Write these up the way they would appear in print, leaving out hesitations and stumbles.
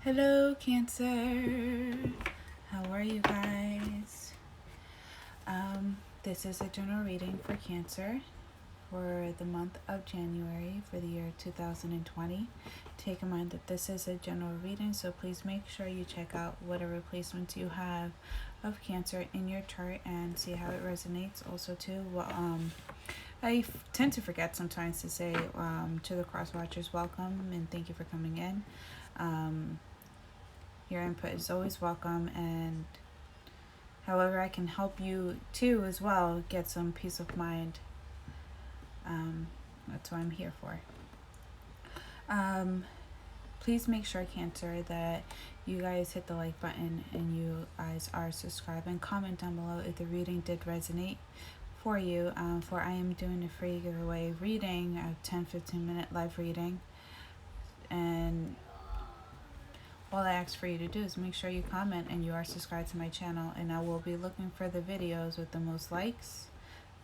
Hello, Cancer. How are you guys? This is a general reading for Cancer for the month of January for the year 2020. Take in mind that this is a general reading, so please make sure you check out whatever placements you have of Cancer in your chart and see how it resonates. Also, too, I tend to forget sometimes to say to the cross watchers, welcome and thank you for coming in. Your input is always welcome, and however I can help you too as well get some peace of mind, that's what I'm here for. Please make sure, Cancer, that you guys hit the like button and you guys are subscribed, and comment down below if the reading did resonate for you, for I am doing a free giveaway reading, a 10-15 minute live reading, and all I ask for you to do is make sure you comment and you are subscribed to my channel, and I will be looking for the videos with the most likes,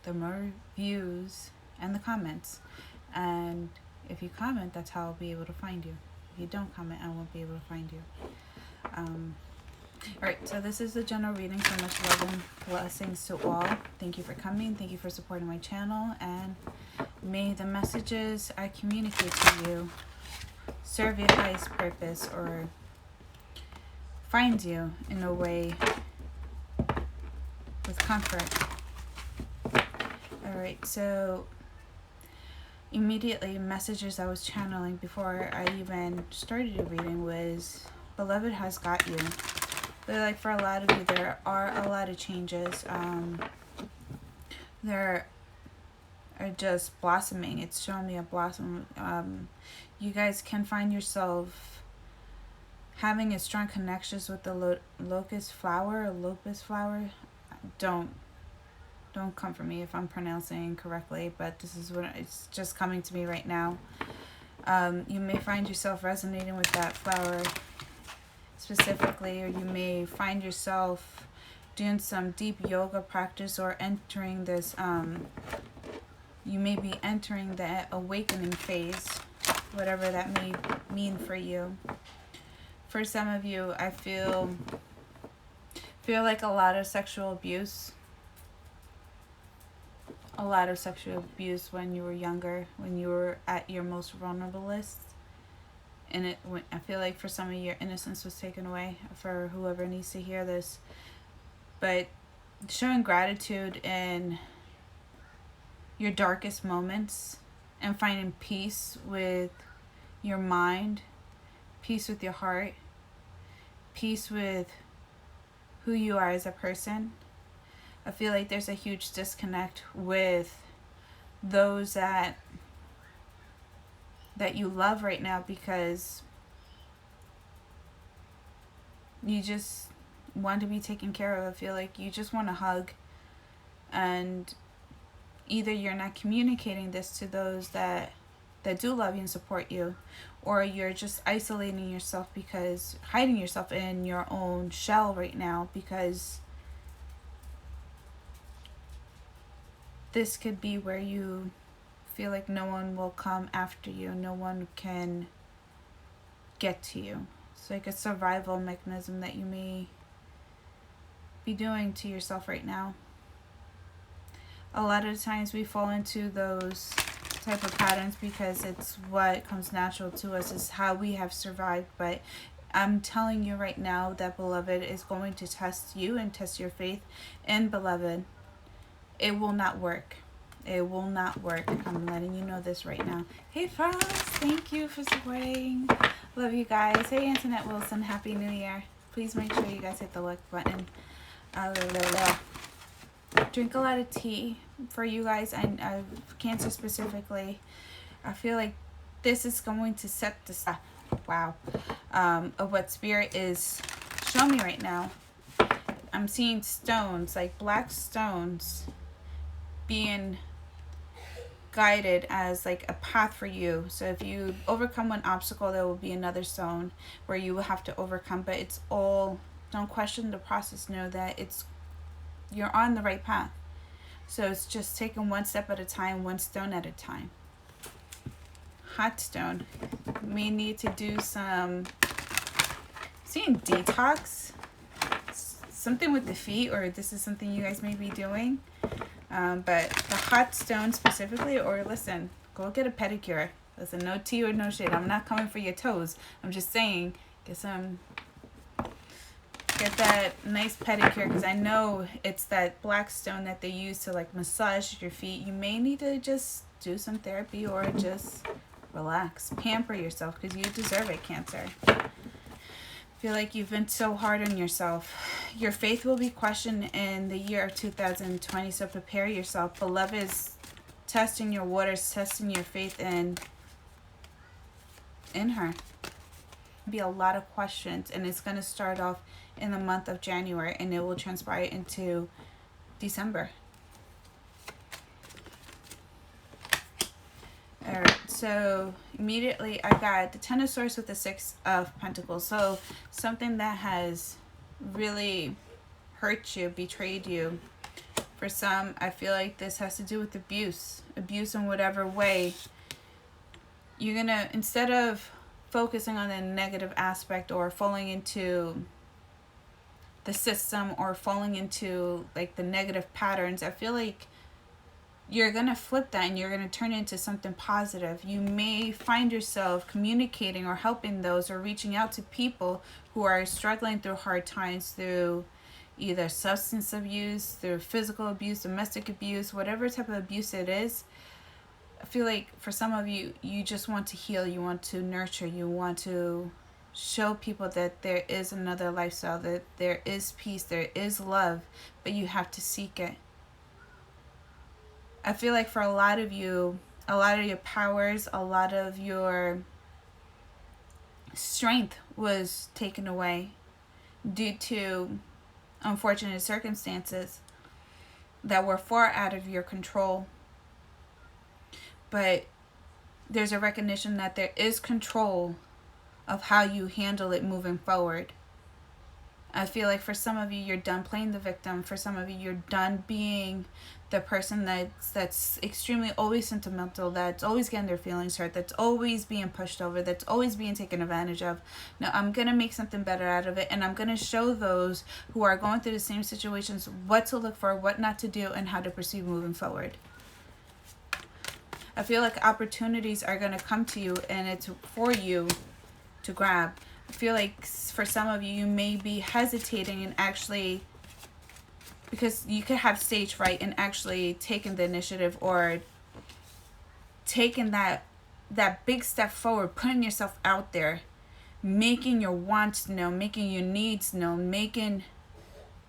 the more views, and the comments. And if you comment, that's how I'll be able to find you. If you don't comment, I won't be able to find you. Alright, so this is the general reading. So much love and blessings to all. Thank you for coming. Thank you for supporting my channel. And may the messages I communicate to you serve your highest purpose, or find you in a way with comfort. Alright, so immediately messages I was channeling before I even started the reading was, Beloved has got you. But like for a lot of you, there are a lot of changes. There are just blossoming. It's showing me a blossom. You guys can find yourself having a strong connections with the locust flower or locust flower. Don't come for me if I'm pronouncing incorrectly, but this is what it's just coming to me right now. You may find yourself resonating with that flower specifically, or you may find yourself doing some deep yoga practice, or entering this you may be entering the awakening phase, whatever that may mean for you. For some of you, I feel like a lot of sexual abuse. A lot of sexual abuse when you were younger, when you were at your most vulnerable. And I feel like for some of you, your innocence was taken away, for whoever needs to hear this. But showing gratitude in your darkest moments, and finding peace with your mind, peace with your heart, peace with who you are as a person. I feel like there's a huge disconnect with those that you love right now, because you just want to be taken care of. I feel like you just want a hug, and either you're not communicating this to those that do love you and support you, or you're just isolating yourself, because hiding yourself in your own shell right now, because this could be where you feel like no one will come after you, no one can get to you. It's like a survival mechanism that you may be doing to yourself right now. A lot of times we fall into those type of patterns because it's what comes natural to us, is how we have survived. But I'm telling you right now that Beloved is going to test you and test your faith in Beloved. It will not work. It will not work. I'm letting you know this right now. Hey Frost, thank you for supporting. Love you guys. Hey Antoinette Wilson, Happy New Year. Please make sure you guys hit the like button. Drink a lot of tea for you guys, and Cancer specifically. I feel like this is going to set the of what Spirit is showing me right now. I'm seeing stones, like black stones, being guided as like a path for you. So if you overcome one obstacle, there will be another stone where you will have to overcome. But it's all, don't question the process. Know that you're on the right path. So it's just taking one step at a time, one stone at a time. Hot stone. We need to do some seeing detox, something with the feet, or this is something you guys may be doing. But the hot stone specifically, or listen, go get a pedicure. Listen, no tea or no shade. I'm not coming for your toes. I'm just saying, get that nice pedicure, because I know it's that black stone that they use to like massage your feet. You may need to just do some therapy or just relax, pamper yourself, because you deserve it, Cancer. Feel like you've been so hard on yourself. Your faith will be questioned in the year of 2020, so prepare yourself. Beloved is testing your waters, testing your faith in her. Be a lot of questions, and it's going to start off in the month of January, and it will transpire into December. Alright, so immediately I got the Ten of Swords with the Six of Pentacles. So something that has really hurt you, betrayed you. For some, I feel like this has to do with abuse. Abuse in whatever way. You're going to, instead of focusing on the negative aspect or falling into the system or falling into like the negative patterns, I feel like you're going to flip that and you're going to turn it into something positive. You may find yourself communicating or helping those or reaching out to people who are struggling through hard times, through either substance abuse, through physical abuse, domestic abuse, whatever type of abuse it is. I feel like for some of you, you just want to heal, you want to nurture, you want to show people that there is another lifestyle, that there is peace, there is love, but you have to seek it. I feel like for a lot of you, a lot of your powers, a lot of your strength was taken away due to unfortunate circumstances that were far out of your control. But there's a recognition that there is control of how you handle it moving forward. I feel like for some of you, you're done playing the victim. For some of you, you're done being the person that's extremely always sentimental, that's always getting their feelings hurt, that's always being pushed over, that's always being taken advantage of. Now, I'm going to make something better out of it, and I'm going to show those who are going through the same situations what to look for, what not to do, and how to proceed moving forward. I feel like opportunities are going to come to you, and it's for you to grab. I feel like for some of you, you may be hesitating and actually, because you could have stage fright and actually taking the initiative or taking that big step forward, putting yourself out there, making your wants known, making your needs known, making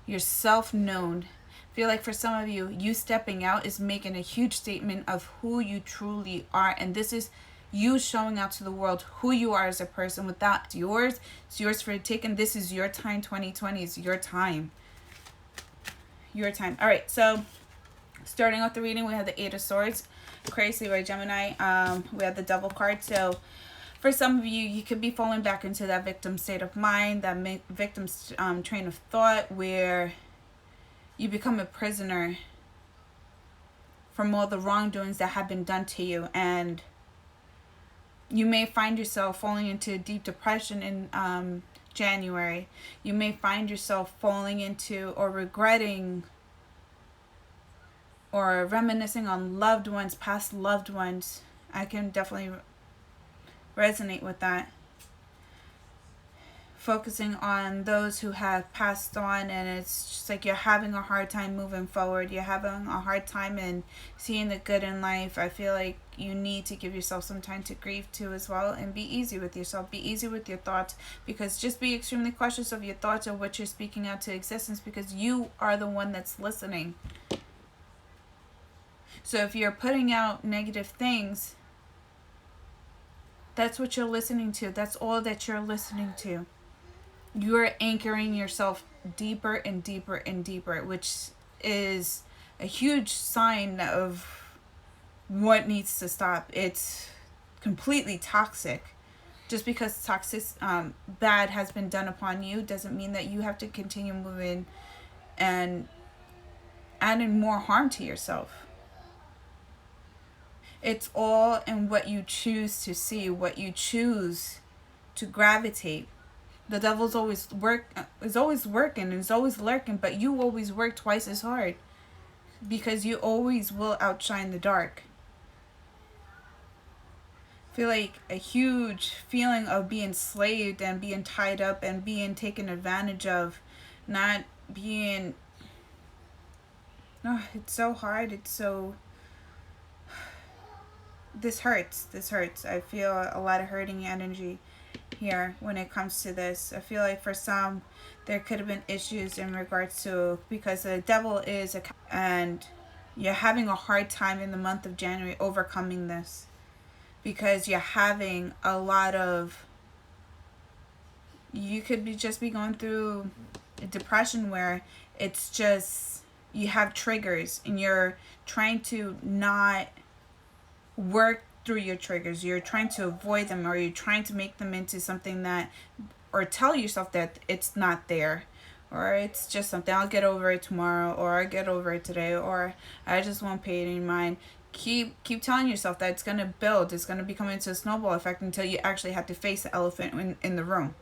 yourself known. I feel like for some of you, you stepping out is making a huge statement of who you truly are, and this is you showing out to the world who you are as a person. Without it's yours for the taking. This is your time. 2020 is your time. Your time. All right, so starting off the reading, we have the Eight of Swords, crazy by Gemini. We have the Devil card. So for some of you, you could be falling back into that victim state of mind, that victim's train of thought, where you become a prisoner from all the wrongdoings that have been done to you, and you may find yourself falling into deep depression in January. You may find yourself falling into or regretting or reminiscing on loved ones, past loved ones. I can definitely resonate with that. Focusing on those who have passed on, and it's just like you're having a hard time moving forward. You're having a hard time in seeing the good in life. I feel like you need to give yourself some time to grieve too as well, and be easy with yourself. Be easy with your thoughts, because just be extremely cautious of your thoughts or what you're speaking out to existence, because you are the one that's listening. So if you're putting out negative things, that's what you're listening to. That's all that you're listening to. You're anchoring yourself deeper and deeper and deeper, which is a huge sign of what needs to stop. It's completely toxic. Just because bad has been done upon you doesn't mean that you have to continue moving and adding more harm to yourself. It's all in what you choose to see, what you choose to gravitate. The devil's is always working, is always lurking, but you always work twice as hard because you always will outshine the dark. Feel like a huge feeling of being slaved and being tied up and being taken advantage of, not being. Oh, it's so hard. It's so. This hurts. This hurts. I feel a lot of hurting energy here when it comes to this. I feel like for some, there could have been issues in regards to, because the devil is a, and you're having a hard time in the month of January overcoming this. Because you're having a lot of, you could just be going through a depression where it's just, you have triggers and you're trying to not work through your triggers. You're trying to avoid them, or you're trying to make them into something that, or tell yourself that it's not there, or it's just something, I'll get over it tomorrow, or I'll get over it today, or I just won't pay it any mind. Keep telling yourself that it's going to build, it's going to become into a snowball effect until you actually have to face the elephant in the room.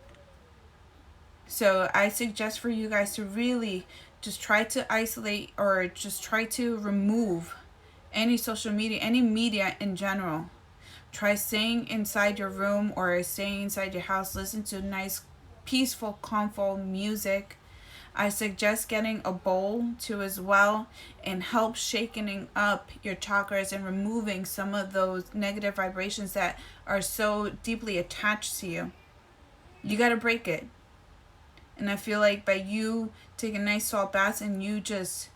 So I suggest for you guys to really just try to isolate, or just try to remove any social media, any media in general. Try staying inside your room or staying inside your house. Listen to nice, peaceful, calmful music. I suggest getting a bowl too as well, and help shaking up your chakras and removing some of those negative vibrations that are so deeply attached to you. You got to break it. And I feel like by you taking nice salt baths and you just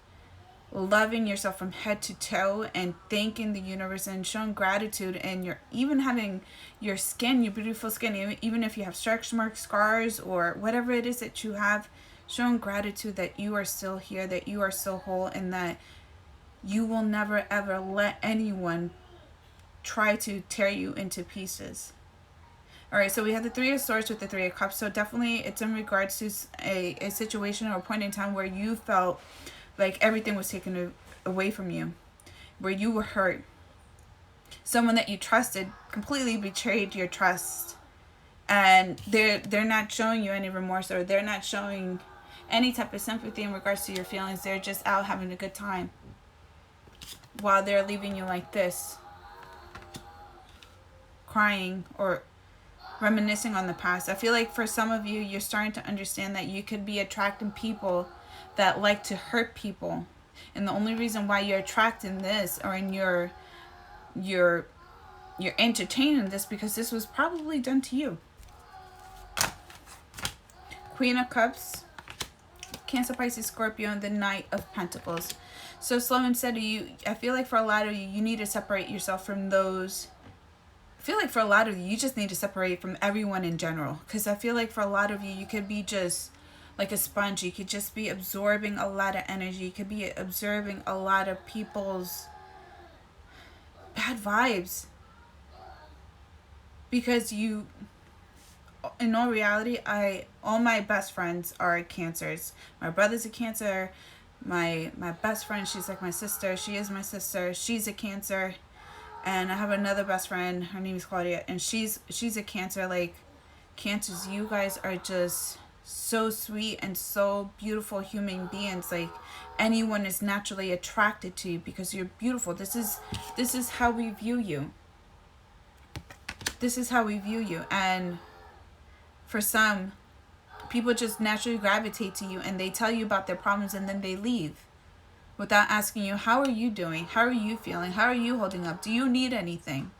loving yourself from head to toe and thanking the universe and showing gratitude, and you're even having your skin, your beautiful skin, even if you have stretch marks, scars, or whatever it is that you have, showing gratitude that you are still here, that you are still whole, and that you will never ever let anyone try to tear you into pieces. All right, so we have the Three of Swords with the Three of Cups. So definitely it's in regards to a situation or a point in time where you felt like everything was taken away from you, where you were hurt. Someone that you trusted completely betrayed your trust, and they're not showing you any remorse, or they're not showing any type of sympathy in regards to your feelings. They're just out having a good time while they're leaving you like this, crying or reminiscing on the past. I feel like for some of you, you're starting to understand that you could be attracting people that like to hurt people, and the only reason why you're attracting this, or in you're entertaining this, because this was probably done to you. Queen of Cups, Cancer, Pisces, Scorpio, and the Knight of Pentacles. So slow and steady, I feel like for a lot of you, you need to separate yourself from those. I feel like for a lot of you, you just need to separate from everyone in general. Because I feel like for a lot of you, you could be just like a sponge. You could just be absorbing a lot of energy. You could be absorbing a lot of people's bad vibes. Because you, in all reality, all my best friends are Cancers. My brother's a Cancer. My best friend, she's like my sister. She is my sister. She's a Cancer. And I have another best friend. Her name is Claudia, and she's a Cancer. Like, Cancers, you guys are just so sweet and so beautiful human beings. Like, anyone is naturally attracted to you because you're beautiful. This is how we view you. This is how we view you. And for some, people just naturally gravitate to you, and they tell you about their problems, and then they leave without asking you, how are you doing? How are you feeling? How are you holding up? Do you need anything?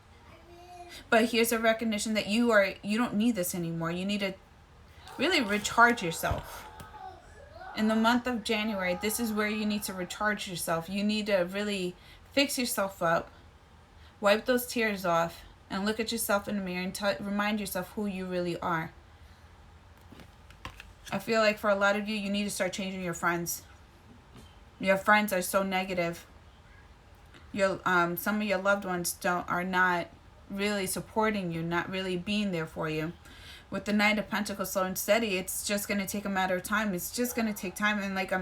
But here's a recognition that you don't need this anymore. You need to really recharge yourself. In the month of January, this is where you need to recharge yourself. You need to really fix yourself up, wipe those tears off, and look at yourself in the mirror and remind yourself who you really are. I feel like for a lot of you, you need to start changing your friends. Your friends are so negative. Some of your loved ones are not really supporting you, not really being there for you. With the Knight of Pentacles, slow and steady, it's just going to take a matter of time. It's just going to take time. And like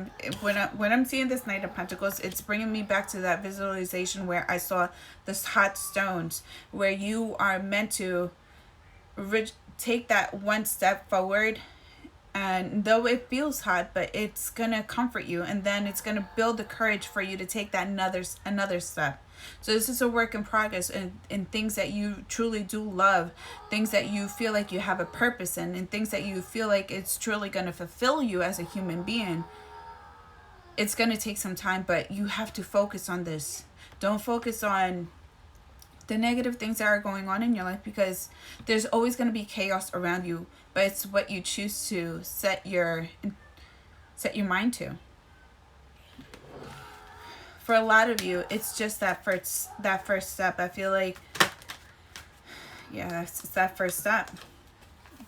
when I'm seeing this Knight of Pentacles, it's bringing me back to that visualization where I saw this hot stones, where you are meant to take that one step forward And though it feels hot, but it's going to comfort you, and then it's going to build the courage for you to take that another step. So this is a work in progress, in things that you truly do love, things that you feel like you have a purpose in, and things that you feel like it's truly going to fulfill you as a human being. It's going to take some time, but you have to focus on this. Don't focus on the negative things that are going on in your life, because there's always going to be chaos around you, but it's what you choose to set your mind to. For a lot of you, it's just that first step. I feel like, yeah, it's that first step,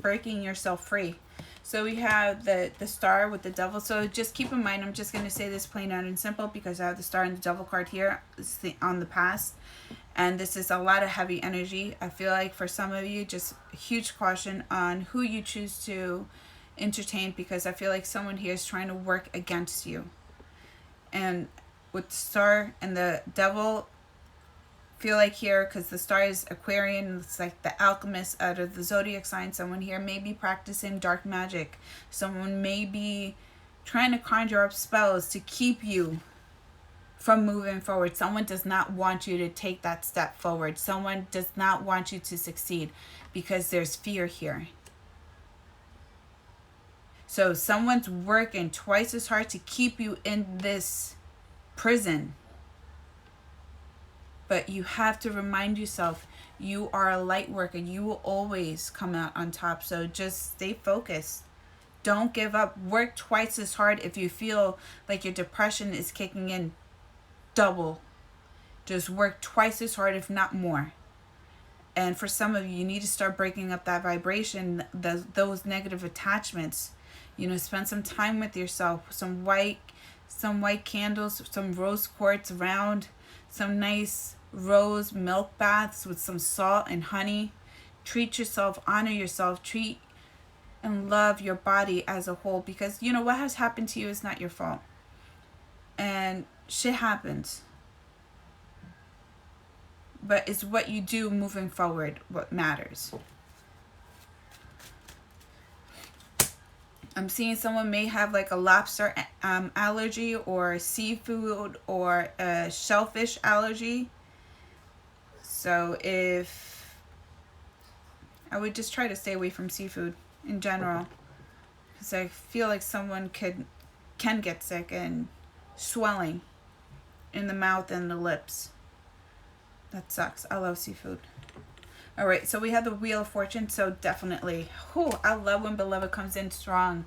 breaking yourself free. So we have the star with the devil. So just keep in mind, I'm just going to say this plain out and simple, because I have the star and the devil card here. This is on the past. And this is a lot of heavy energy. I feel like for some of you, just huge caution on who you choose to entertain, because I feel like someone here is trying to work against you. And with the star and the devil, feel like here, because the star is Aquarian, it's like the alchemist out of the zodiac sign. Someone here may be practicing dark magic. Someone may be trying to conjure up spells to keep you from moving forward. Someone does not want you to take that step forward. Someone does not want you to succeed, because there's fear here. So someone's working twice as hard to keep you in this prison. But you have to remind yourself, you are a light worker. You will always come out on top. So just stay focused. Don't give up. Work twice as hard. If you feel like your depression is kicking in, double. Just work twice as hard, if not more. And for some of you, you need to start breaking up that vibration, those negative attachments. You know, spend some time with yourself. Some white candles, some rose quartz around, some nice rose milk baths with some salt and honey. Treat yourself, honor yourself, treat and love your body as a whole, because you know what has happened to you is not your fault. And shit happens. But it's what you do moving forward what matters. I'm seeing someone may have like a lobster allergy, or seafood, or a shellfish allergy. So if I would just try to stay away from seafood in general, because I feel like someone can get sick, and swelling in the mouth and the lips. That sucks. I love seafood. All right, so we have the Wheel of Fortune. So definitely, I love when beloved comes in strong.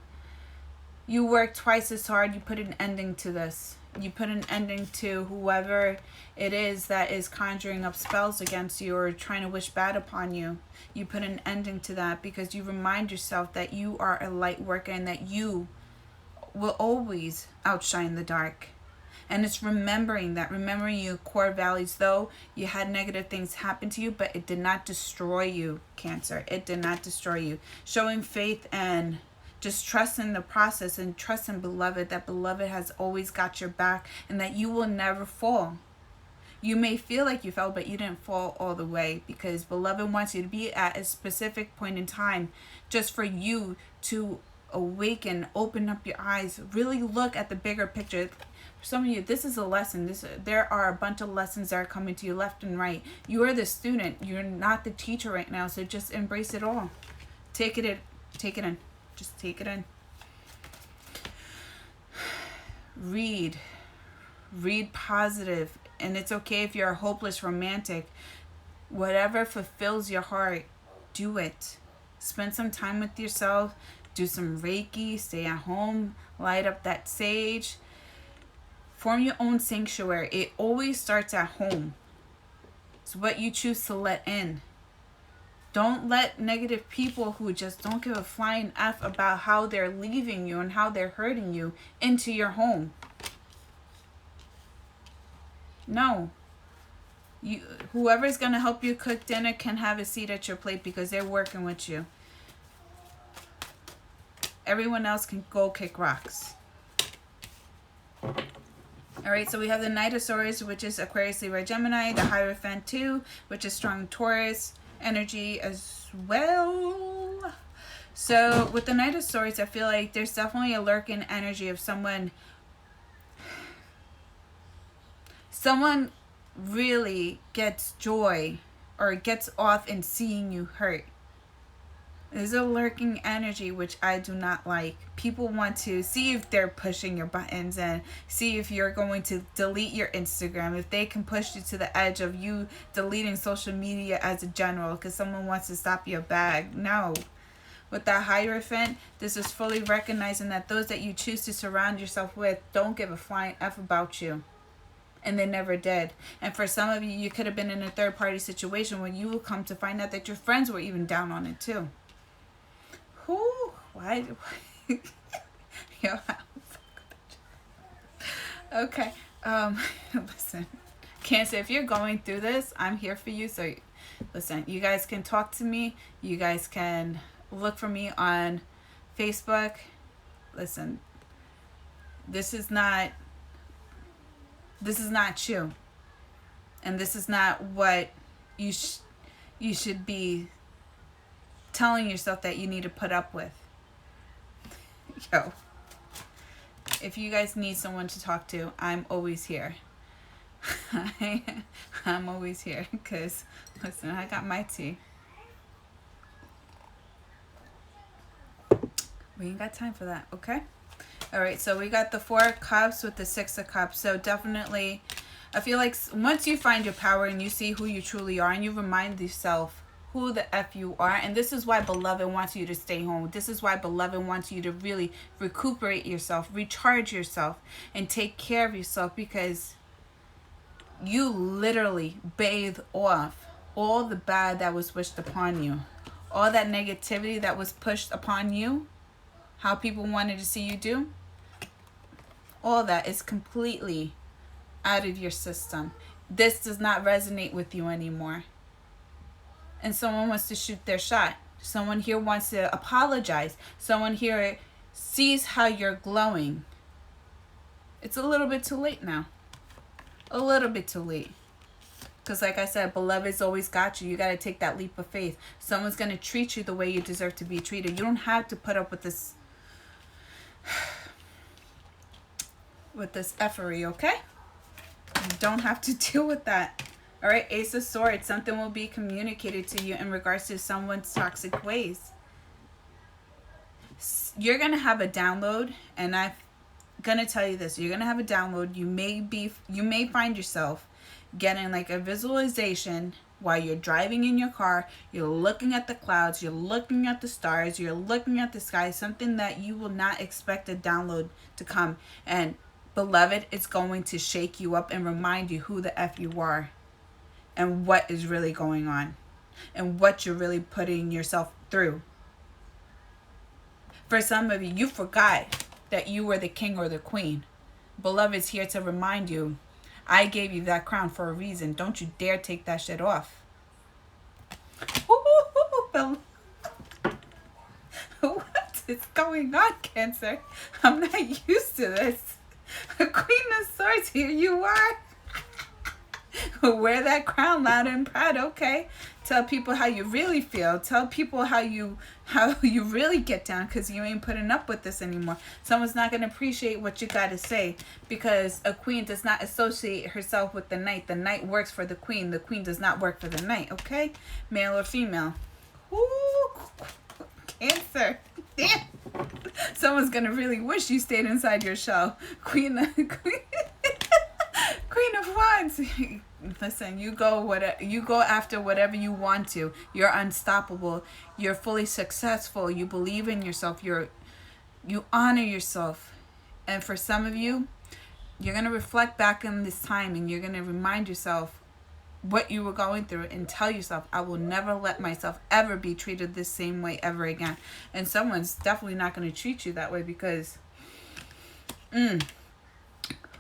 You work twice as hard. You put an ending to this. You put an ending to whoever it is that is conjuring up spells against you or trying to wish bad upon you. You put an ending to that, because you remind yourself that you are a light worker, and that you will always outshine the dark. And it's remembering your core values. Though you had negative things happen to you, but it did not destroy you, Cancer. It did not destroy you. Showing faith and just trust in the process, and trust in beloved, that beloved has always got your back, and that you will never fall. You may feel like you fell, but you didn't fall all the way, because beloved wants you to be at a specific point in time, just for you to awaken, open up your eyes, really look at the bigger picture. For some of you, this is a lesson. There are a bunch of lessons that are coming to you left and right. You are the student. You're not the teacher right now. So just embrace it all. Take it in. Just take it in. Read positive. And it's okay if you're a hopeless romantic. Whatever fulfills your heart, do it. Spend some time with yourself. Do some Reiki. Stay at home. Light up that sage. Form your own sanctuary. It always starts at home. It's what you choose to let in. Don't let negative people who just don't give a flying F about how they're leaving you and how they're hurting you into your home. No. Whoever's going to help you cook dinner can have a seat at your plate, because they're working with you. Everyone else can go kick rocks. All right, so we have the Knight of Swords, which is Aquarius, Libra, Gemini. The Hierophant 2, which is strong Taurus energy as well. So with the Knight of Swords, I feel like there's definitely a lurking energy of someone really gets joy or gets off in seeing you hurt. There's a lurking energy which I do not like. People want to see if they're pushing your buttons and see if you're going to delete your Instagram, if they can push you to the edge of you deleting social media as a general because someone wants to stop your bag. No. With that Hierophant, this is fully recognizing that those that you choose to surround yourself with don't give a flying F about you. And they never did. And for some of you, you could have been in a third-party situation when you will come to find out that your friends were even down on it too. Who? Why? Yo, okay. Listen, Cancer, if you're going through this, I'm here for you. So, listen, you guys can talk to me. You guys can look for me on Facebook. Listen, this is not you, and this is not what you should be telling yourself that you need to put up with. Yo, if you guys need someone to talk to, I'm always here. I'm always here because, listen, I got my tea. We ain't got time for that, okay? All right, so we got the 4 of Cups with the 6 of Cups. So definitely, I feel like once you find your power and you see who you truly are and you remind yourself who the F you are, and this is why Beloved wants you to stay home. This is why Beloved wants you to really recuperate yourself, recharge yourself, and take care of yourself, because you literally bathe off all the bad that was wished upon you, all that negativity that was pushed upon you, how people wanted to see you do. All that is completely out of your system. This does not resonate with you anymore. And someone wants to shoot their shot. Someone here wants to apologize. Someone here sees how you're glowing. It's a little bit too late now. A little bit too late. Because like I said, Beloved's always got you. You got to take that leap of faith. Someone's going to treat you the way you deserve to be treated. You don't have to put up with this effery, okay? You don't have to deal with that. All right, Ace of Swords. Something will be communicated to you in regards to someone's toxic ways. You're going to have a download, and I'm going to tell you this. You're going to have a download. You may find yourself getting like a visualization while you're driving in your car. You're looking at the clouds. You're looking at the stars. You're looking at the sky. Something that you will not expect a download to come. And Beloved, it's going to shake you up and remind you who the F you are and what is really going on and what you're really putting yourself through. For some of you, you forgot that you were the king or the queen. Beloved's here to remind you, I gave you that crown for a reason. Don't you dare take that shit off. What is going on, Cancer? I'm not used to this. Queen of Swords, here you are. Wear that crown loud and proud, okay? Tell people how you really feel. Tell people how you really get down, because you ain't putting up with this anymore. Someone's not going to appreciate what you got to say, because a queen does not associate herself with the knight. The knight works for the queen. The queen does not work for the knight, okay? Male or female. Ooh, Cancer. Damn. Someone's going to really wish you stayed inside your shell. Queen of Wands. Listen, you go after whatever you want to. You're unstoppable. You're fully successful. You believe in yourself. You honor yourself. And for some of you, you're going to reflect back on this time, and you're going to remind yourself what you were going through and tell yourself, I will never let myself ever be treated this same way ever again. And someone's definitely not going to treat you that way, because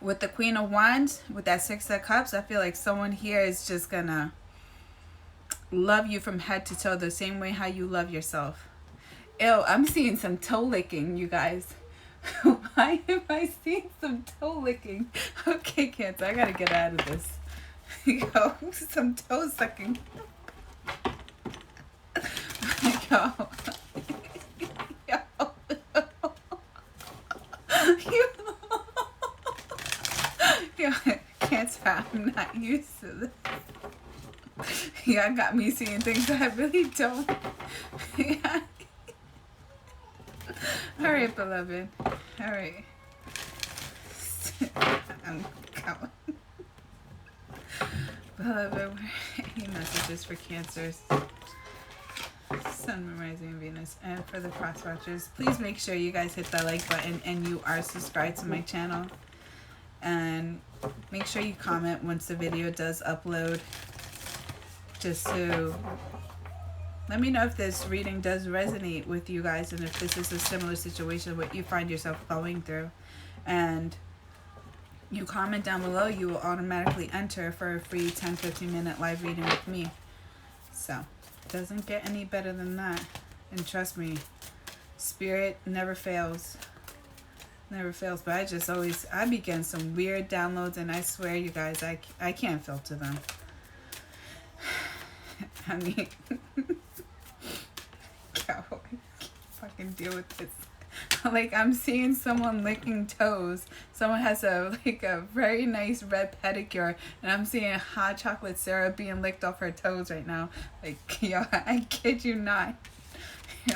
with the Queen of Wands, with that 6 of Cups, I feel like someone here is just going to love you from head to toe the same way how you love yourself. Ew, I'm seeing some toe licking, you guys. Why am I seeing some toe licking? Okay, Cancer, I got to get out of this. Yo, some toe sucking. Yo. used to this. Yeah, got me seeing things that I really don't. Yeah. All right, beloved. All right. I'm going. Beloved, any messages for Cancers? Sun, Moon, Rising, and Venus. And for the cross watchers, please make sure you guys hit that like button and you are subscribed to my channel. And make sure you comment once the video does upload, just to let me know if this reading does resonate with you guys and if this is a similar situation what you find yourself going through. And you comment down below, you will automatically enter for a free 10-15 minute live reading with me. So it doesn't get any better than that. And trust me, spirit never fails. Never fails. But I be getting some weird downloads, and I swear you guys, I can't filter them. I mean, I can't fucking deal with this. Like, I'm seeing someone licking toes. Someone has a very nice red pedicure, and I'm seeing hot chocolate syrup being licked off her toes right now. Like, yo, I kid you not. Yo.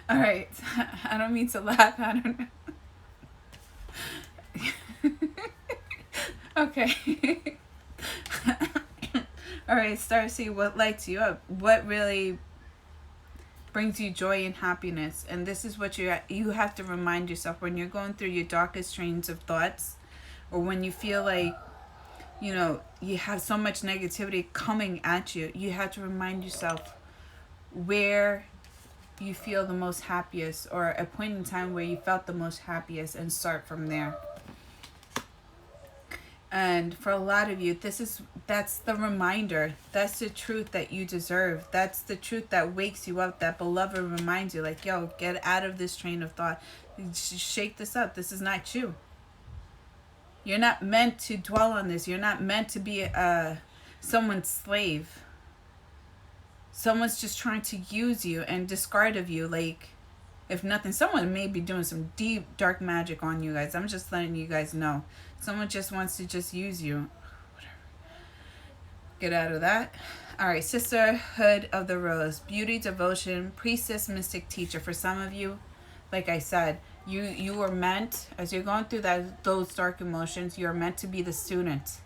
All right, I don't mean to laugh. I don't know. Okay. All right, Starseed, what lights you up? What really brings you joy and happiness? And this is what you have to remind yourself when you're going through your darkest trains of thoughts, or when you feel like, you know, you have so much negativity coming at you. You have to remind yourself where you feel the most happiest, or a point in time where you felt the most happiest, and start from there. And for a lot of you, that's the reminder. That's the truth that you deserve. That's the truth that wakes you up. That beloved reminds you, like, yo, get out of this train of thought. Shake this up. This is not you. You're not meant to dwell on this. You're not meant to be someone's slave. Someone's just trying to use you and discard of you. Like, if nothing, someone may be doing some deep, dark magic on you guys. I'm just letting you guys know. Someone just wants to just use you. Whatever. Get out of that. All right, Sisterhood of the Rose. Beauty, devotion, priestess, mystic, teacher. For some of you, like I said, you were meant, as you're going through those dark emotions, you're meant to be the student.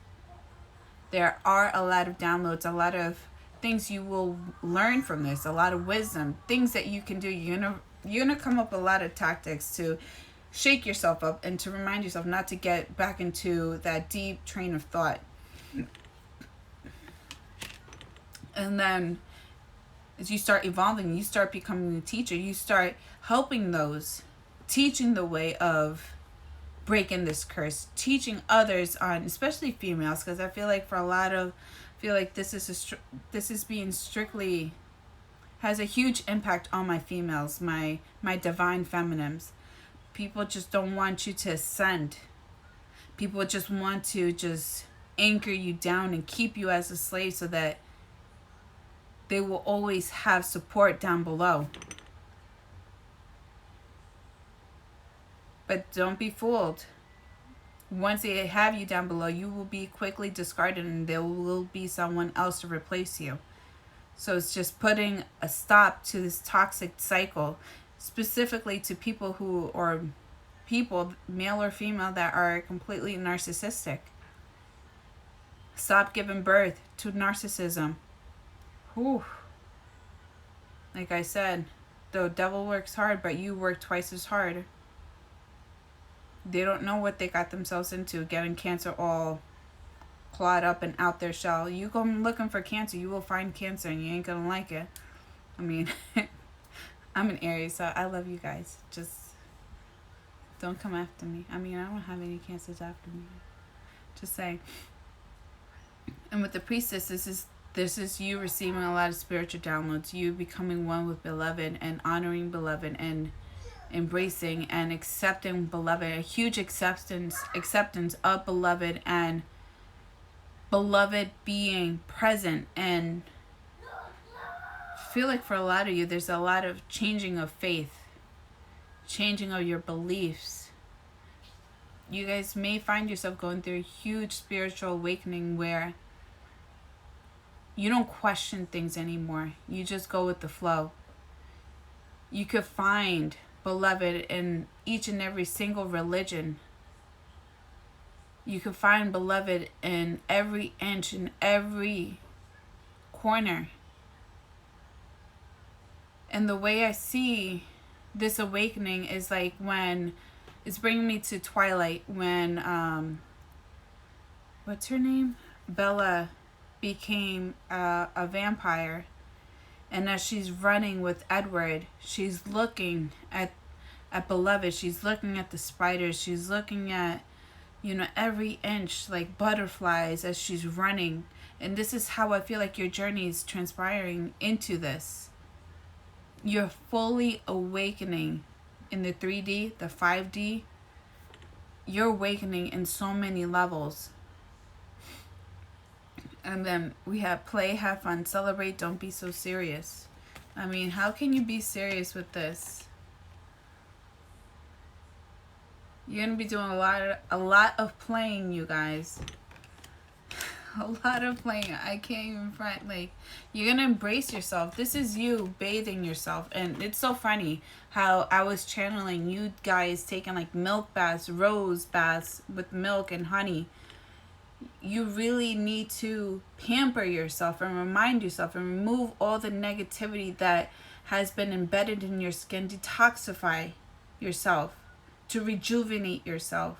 There are a lot of downloads, a lot of things you will learn from this, a lot of wisdom, things that you can do. You're gonna come up with a lot of tactics to shake yourself up and to remind yourself not to get back into that deep train of thought. And then as you start evolving, you start becoming a teacher. You start helping those, teaching the way of breaking this curse, teaching others on, especially females, because I feel like for a lot of, this is being strictly, has a huge impact on my females, my divine feminines. People just don't want you to ascend. People just want to just anchor you down and keep you as a slave, so that they will always have support down below. But don't be fooled. Once they have you down below, you will be quickly discarded, and there will be someone else to replace you. So it's just putting a stop to this toxic cycle, specifically to people male or female, that are completely narcissistic. Stop giving birth to narcissism. Whew. Like I said, the devil works hard, but you work twice as hard. They don't know what they got themselves into, getting Cancer all clawed up and out their shell. You go looking for Cancer, you will find Cancer, and you ain't gonna like it. I mean, I'm an Aries, so I love you guys. Just don't come after me. I mean, I don't have any Cancers after me. Just saying. And with the priestess, this is you receiving a lot of spiritual downloads. You becoming one with beloved, and honoring beloved, and embracing and accepting beloved. A huge acceptance of beloved, and beloved being present. And I feel like for a lot of you, there's a lot of changing of faith, changing of your beliefs. You guys may find yourself going through a huge spiritual awakening where you don't question things anymore. You just go with the flow. You could find beloved in each and every single religion. You could find beloved in every inch, in every corner. And the way I see this awakening is like when it's bringing me to Twilight, when what's her name, Bella, became a vampire, and as she's running with Edward, she's looking at beloved. She's looking at the spiders. She's looking at, you know, every inch, like butterflies as she's running. And this is how I feel like your journey is transpiring into this. You're fully awakening in the 3D, the 5D. You're awakening in so many levels. And then we have play, have fun, celebrate, don't be so serious. I mean, how can you be serious with this? You're going to be doing a lot of playing, you guys. A lot of playing. I can't even front. Like, you're going to embrace yourself. This is you bathing yourself. And it's so funny how I was channeling you guys taking like milk baths, rose baths with milk and honey. You really need to pamper yourself and remind yourself and remove all the negativity that has been embedded in your skin. Detoxify yourself to rejuvenate yourself.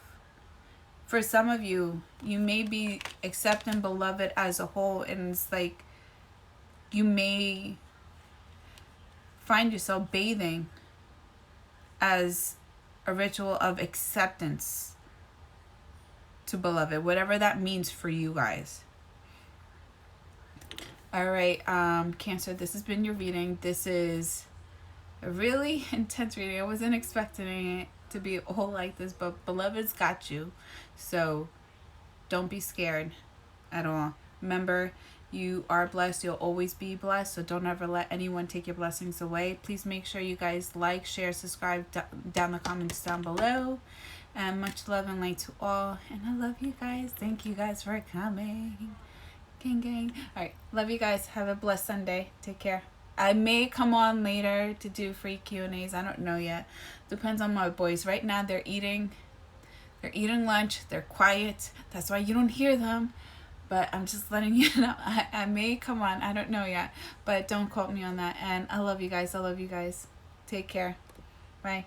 For some of you, you may be accepting beloved as a whole, and it's like you may find yourself bathing as a ritual of acceptance to beloved, whatever that means for you guys. All right, Cancer, this has been your reading. This is a really intense reading. I wasn't expecting it to be all like this, but beloved's got you. So don't be scared at all. Remember, you are blessed. You'll always be blessed. So don't ever let anyone take your blessings away. Please make sure you guys like, share, subscribe down the comments down below. And much love and light to all. And I love you guys. Thank you guys for coming. Gang, gang. All right. Love you guys. Have a blessed Sunday. Take care. I may come on later to do free Q&As. I don't know yet. Depends on my boys. Right now they're eating. They're eating lunch. They're quiet. That's why you don't hear them. But I'm just letting you know. I may come on. I don't know yet. But don't quote me on that. And I love you guys. I love you guys. Take care. Bye.